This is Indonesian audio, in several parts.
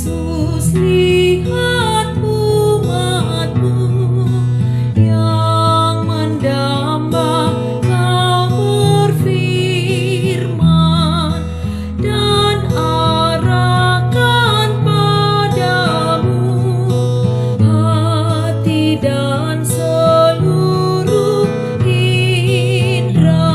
Yesus, lihat umat-Mu yang mendamba, Kau berfirman dan arahkan padamu hati dan seluruh indera,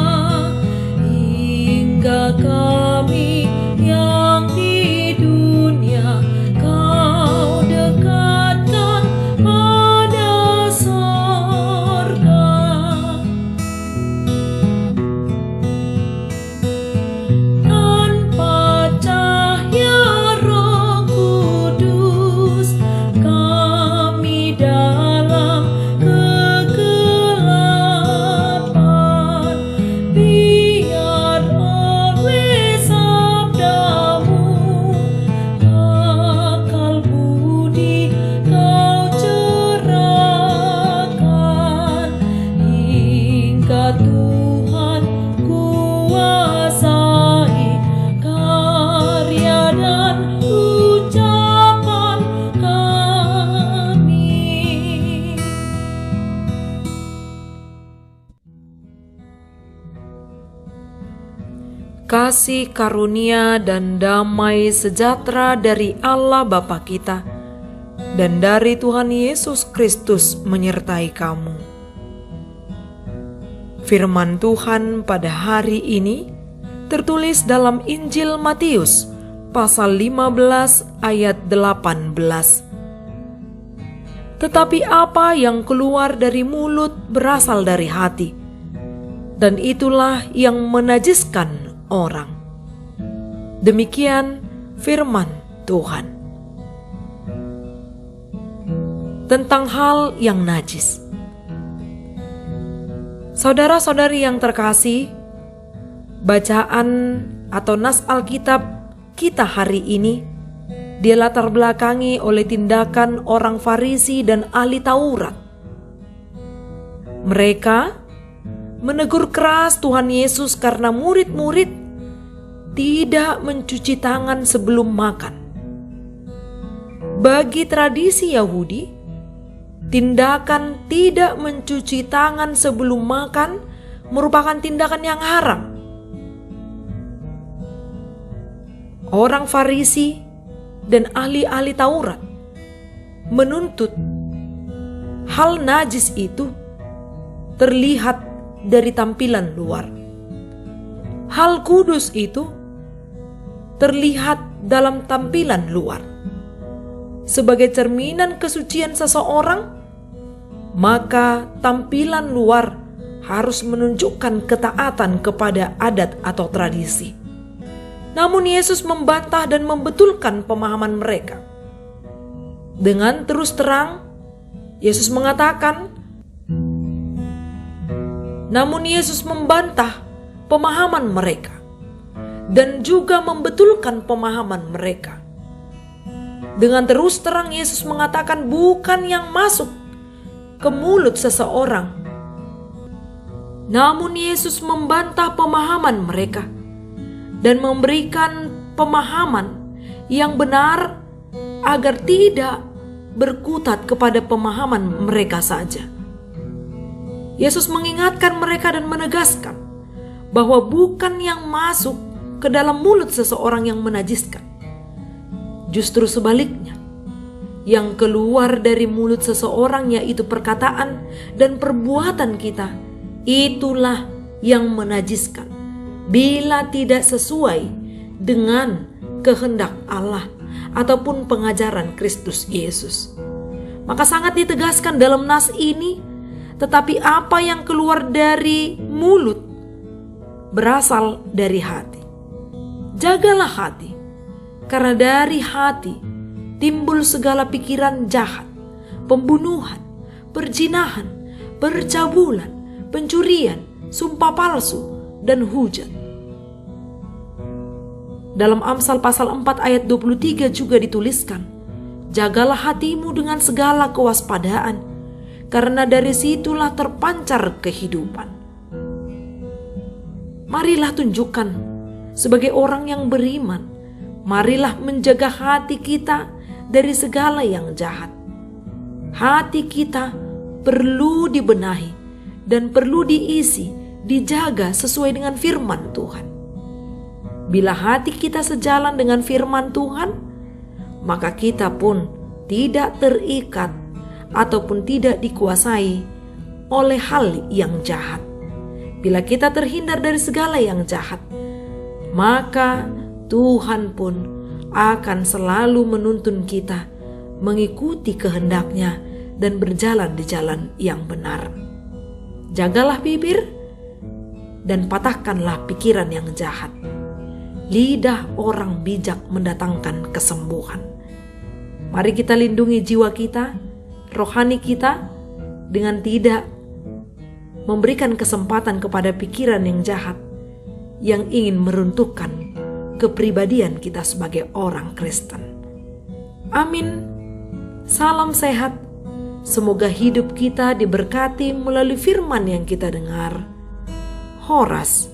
hingga kami yang di dunia Kau dekatkan pada sorga. Tanpa cahaya Roh Kudus, kami dalam kegelapan. Biar oleh sabda-Mu akal budi Kau cerahkan, hingga Tuhan kuasai karya dan ucapan kami. Kasih karunia dan damai sejahtera dari Allah Bapa kita dan dari Tuhan Yesus Kristus menyertai kamu. Firman Tuhan pada hari ini tertulis dalam Injil Matius pasal 15 ayat 18. Tetapi apa yang keluar dari mulut berasal dari hati, dan itulah yang menajiskan orang. Demikian firman Tuhan. Tentang hal yang najis. Saudara-saudari yang terkasih, bacaan atau nas Alkitab kita hari ini dilatar belakangi oleh tindakan orang Farisi dan ahli Taurat. Mereka menegur keras Tuhan Yesus karena murid-murid tidak mencuci tangan sebelum makan. Bagi tradisi Yahudi, tindakan tidak mencuci tangan sebelum makan merupakan tindakan yang haram. Orang Farisi dan ahli-ahli Taurat menuntut hal najis itu terlihat dari tampilan luar. Hal kudus itu terlihat dalam tampilan luar. Sebagai cerminan kesucian seseorang, maka tampilan luar harus menunjukkan ketaatan kepada adat atau tradisi. Namun Yesus membantah dan membetulkan pemahaman mereka. Dengan terus terang, Yesus mengatakan, namun Yesus membantah pemahaman mereka dan juga membetulkan pemahaman mereka. Dengan terus terang Yesus mengatakan bukan yang masuk ke mulut seseorang, namun Yesus membantah pemahaman mereka dan memberikan pemahaman yang benar agar tidak berkutat kepada pemahaman mereka saja. Yesus mengingatkan mereka dan menegaskan bahwa bukan yang masuk ke dalam mulut seseorang yang menajiskan. Justru sebaliknya, yang keluar dari mulut seseorang yaitu perkataan dan perbuatan kita, itulah yang menajiskan bila tidak sesuai dengan kehendak Allah ataupun pengajaran Kristus Yesus. Maka sangat ditegaskan dalam nas ini, tetapi apa yang keluar dari mulut berasal dari hati. Jagalah hati, karena dari hati timbul segala pikiran jahat, pembunuhan, perzinahan, percabulan, pencurian, sumpah palsu, dan hujat. Dalam Amsal pasal 4 ayat 23 juga dituliskan, jagalah hatimu dengan segala kewaspadaan, karena dari situlah terpancar kehidupan. Marilah tunjukkan sebagai orang yang beriman, marilah menjaga hati kita dari segala yang jahat. Hati kita perlu dibenahi dan perlu diisi, dijaga sesuai dengan firman Tuhan. Bila hati kita sejalan dengan firman Tuhan, maka kita pun tidak terikat ataupun tidak dikuasai oleh hal yang jahat. Bila kita terhindar dari segala yang jahat, maka Tuhan pun akan selalu menuntun kita mengikuti kehendak-Nya dan berjalan di jalan yang benar. Jagalah bibir dan patahkanlah pikiran yang jahat. Lidah orang bijak mendatangkan kesembuhan. Mari kita lindungi jiwa kita, rohani kita, dengan tidak memberikan kesempatan kepada pikiran yang jahat yang ingin meruntuhkan kepribadian kita sebagai orang Kristen. Amin. Salam sehat. Semoga hidup kita diberkati melalui firman yang kita dengar. Horas